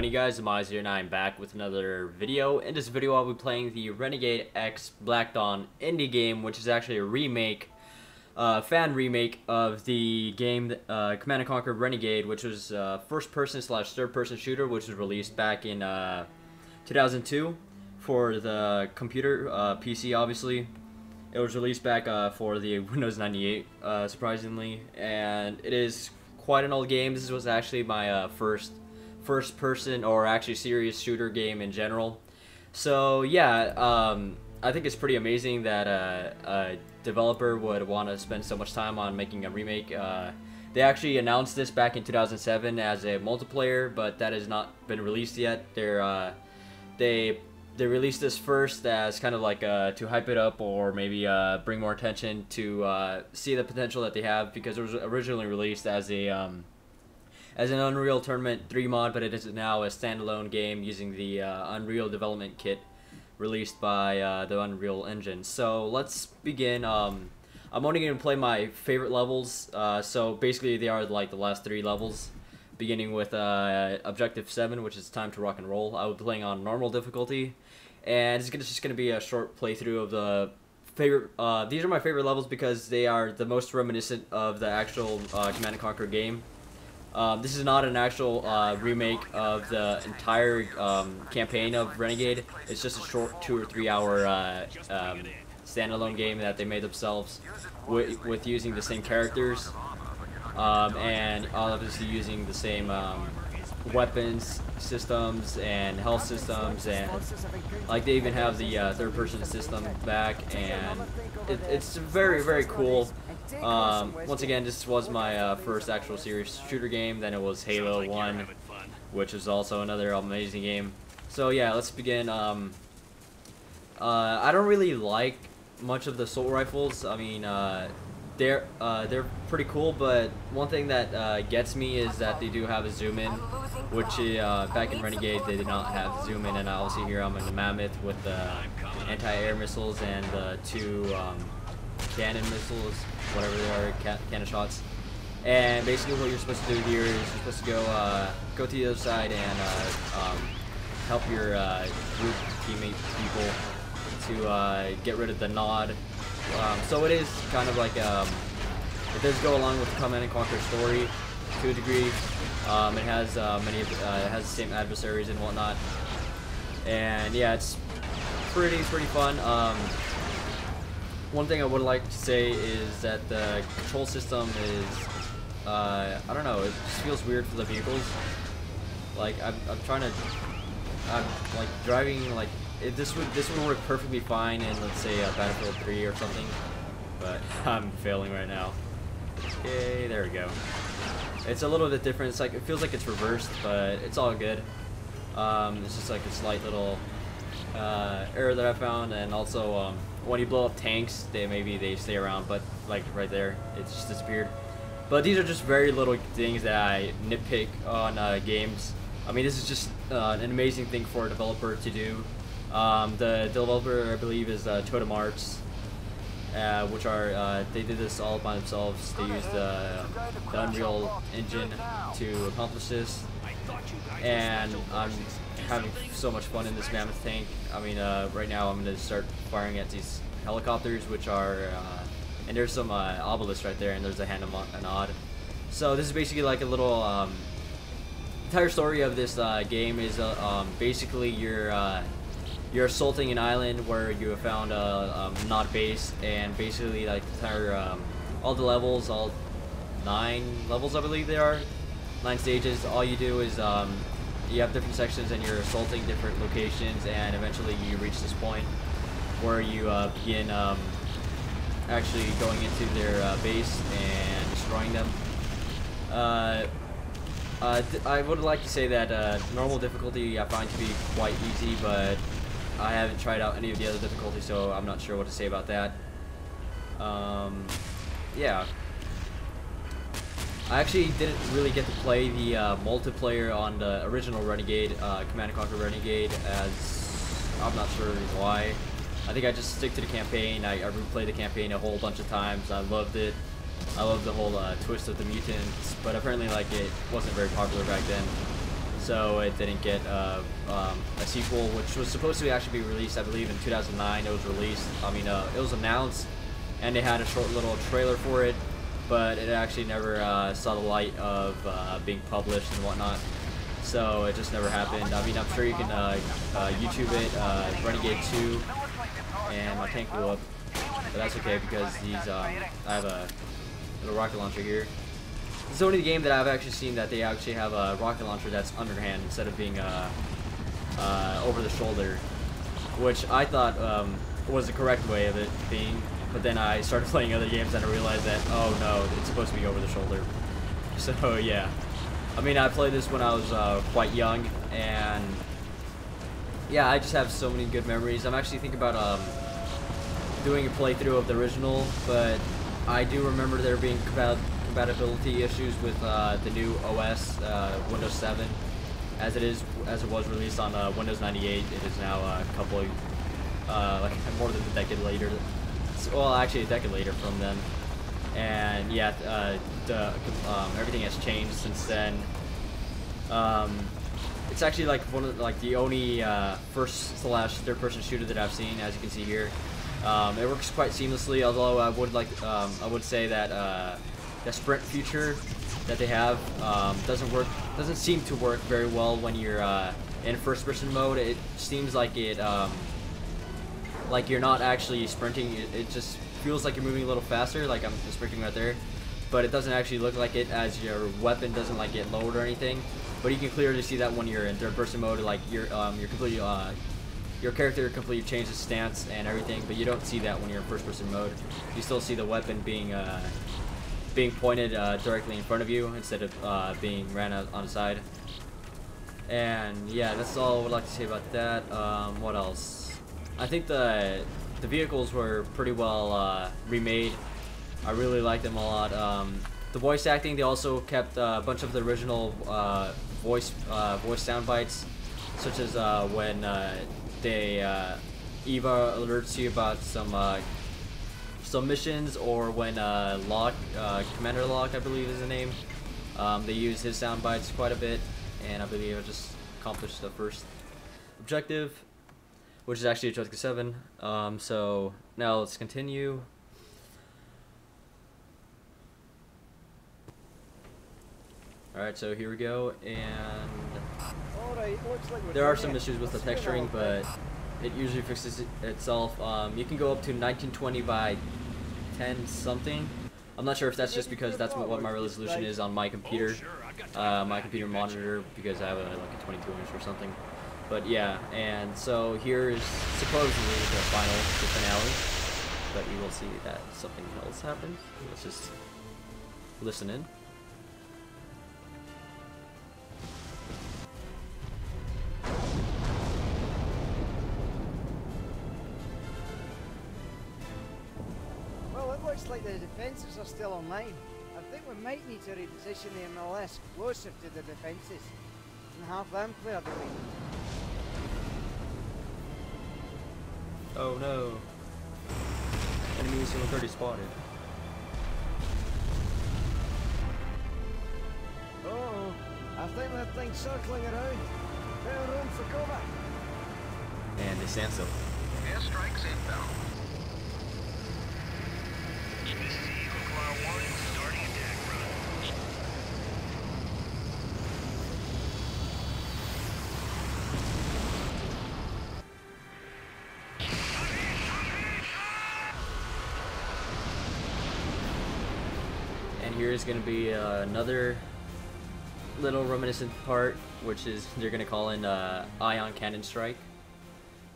going, you guys? Demize here, and I'm back with another video. In this video, I'll be playing the Renegade X Black Dawn indie game, which is actually a remake, fan remake of the game Command & Conquer Renegade, which was first-person slash third-person shooter, which was released back in 2002 for the computer, PC, obviously. It was released back for the Windows 98, surprisingly, and it is quite an old game. This was actually my first person or actually serious shooter game in general. So yeah, I think it's pretty amazing that a developer would want to spend so much time on making a remake. They actually announced this back in 2007 as a multiplayer, but that has not been released yet. They released this first as kind of like to hype it up or maybe bring more attention to see the potential that they have, because it was originally released as an Unreal Tournament 3 mod, but it is now a standalone game using the Unreal development kit released by the Unreal Engine. So let's begin. I'm only going to play my favorite levels, so basically they are like the last 3 levels, beginning with Objective 7, which is Time to Rock and Roll. I will be playing on normal difficulty, and it's just going to be a short playthrough of the favorite. These are my favorite levels because they are the most reminiscent of the actual Command & Conquer game. This is not an actual remake of the entire campaign of Renegade. It's just a short 2 or 3 hour standalone game that they made themselves with using the same characters. And obviously using the same weapons systems and health systems, and like they even have the third-person system back, and it's very cool. Once again, this was my first actual serious shooter game. Then it was Halo 1, which is also another amazing game. So yeah, let's begin. I don't really like much of the assault rifles. I mean, they're pretty cool, but one thing that gets me is that they do have a zoom in, which back in Renegade they did not have zoom in, and obviously here I'm in the Mammoth with the anti-air missiles and the 2 cannon missiles, whatever they are, cannon shots. And basically what you're supposed to do here is you're supposed to go to the other side and help your group teammate people to get rid of the nod. So it is kind of like it does go along with the Command & Conquer story to a degree. It has it has the same adversaries and whatnot, and yeah, it's pretty fun. One thing I would like to say is that the control system is I don't know, it just feels weird for the vehicles. Like I'm like driving, like this would work perfectly fine in, let's say, Battlefield 3 or something, but I'm failing right now. Okay, there we go. It's a little bit different. It's like, it feels like it's reversed, but it's all good. It's just like a slight little error that I found, and also when you blow up tanks, they stay around, but like right there, it just disappeared. But these are just very little things that I nitpick on games. I mean, this is just an amazing thing for a developer to do. The developer, I believe, is Totem Arts, which are they did this all by themselves. They used the Unreal Engine to accomplish this, and I'm having so much fun in this Mammoth tank. I mean, right now I'm going to start firing at these helicopters, which are and there's some obelisks right there, and there's a hand and nod. So this is basically like a little entire story of this game is basically you're assaulting an island where you have found a nod base, and basically like the entire all the levels, all 9 levels I believe they are, 9 stages. All you do is you have different sections and you're assaulting different locations, and eventually you reach this point where you begin actually going into their base and destroying them. I would like to say that normal difficulty I find to be quite easy, but I haven't tried out any of the other difficulties, so I'm not sure what to say about that. Yeah. I actually didn't really get to play the multiplayer on the original Renegade, Command & Conquer Renegade, as I'm not sure why. I think I just stick to the campaign. I replayed the campaign a whole bunch of times. I loved it. I love the whole twist of the mutants, but apparently like it wasn't very popular back then. so it didn't get a sequel, which was supposed to actually be released, I believe, in 2009. It was released. I mean, it was announced, and they had a short little trailer for it, but it actually never saw the light of being published and whatnot. So it just never happened. I mean, I'm sure you can YouTube it, Renegade 2, and my tank blew up, but that's okay because these I have a little rocket launcher here. This is the only game that I've actually seen that they actually have a rocket launcher that's underhand instead of being over the shoulder, which I thought was the correct way of it being. But then I started playing other games and I realized that, oh no, it's supposed to be over the shoulder. So yeah, I mean, I played this when I was quite young, and yeah, I just have so many good memories. I'm actually thinking about doing a playthrough of the original, but I do remember there being compatibility issues with the new OS, Windows 7, as it was released on Windows 98. It is now a couple, like more than a decade later. Well, actually a decade later from then, and yeah, everything has changed since then. It's actually like one of the only first/third-person shooter that I've seen, as you can see here. It works quite seamlessly, although I would say that the sprint feature that they have doesn't seem to work very well when you're in first-person mode. It seems like like you're not actually sprinting. It just feels like you're moving a little faster, like I'm sprinting right there, but it doesn't actually look like it, as your weapon doesn't like get lowered or anything. But you can clearly see that when you're in third-person mode, like you're completely your character completely changes stance and everything, but you don't see that when you're in first-person mode. You still see the weapon being pointed directly in front of you instead of being ran out on the side. And yeah, that's all I would like to say about that. What else? I think the vehicles were pretty well remade. I really like them a lot. The voice acting, they also kept a bunch of the original voice sound bites, such as when Eva alerts you about some missions, or when Commander Locke, I believe is the name. They use his sound bites quite a bit, and I believe I just accomplished the first objective, which is actually objective 7. So now let's continue. Alright, so here we go, and there are some issues with the texturing, but it usually fixes itself. You can go up to 1920 by 10 something. I'm not sure if that's just because that's what my resolution is on my computer, monitor, because I have like a 22-inch or something. But yeah, and so here is supposedly the finale, but you will see that something else happened. Let's just listen in. Well, it looks like the defences are still online. I think we might need to reposition the MLS closer to the defences and have them cleared away. Oh no. Enemy 30 spotted. Oh, I think that thing's circling around. Better run for cover. And they stand still. Airstrikes inbound. Starting attack run. And here's going to be another little reminiscent part, which is they're going to call in Ion Cannon Strike,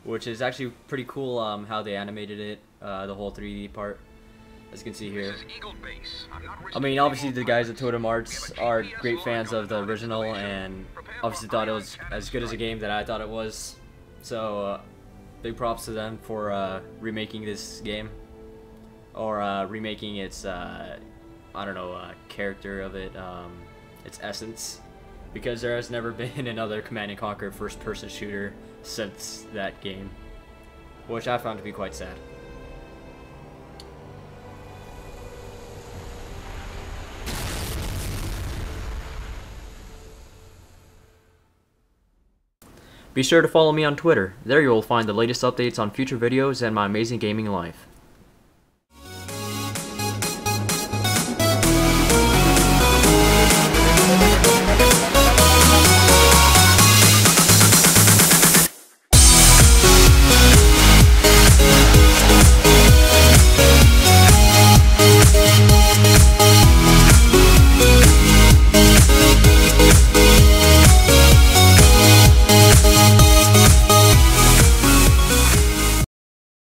which is actually pretty cool how they animated it, the whole 3D part, as you can see here. I mean, obviously the guys at Totem Arts are great fans of the original, and obviously thought it was as good as a game that I thought it was. So big props to them for remaking this game, or remaking its I don't know, character of it, its essence, because there has never been another Command & Conquer first-person shooter since that game, which I found to be quite sad. Be sure to follow me on Twitter. There you will find the latest updates on future videos and my amazing gaming life.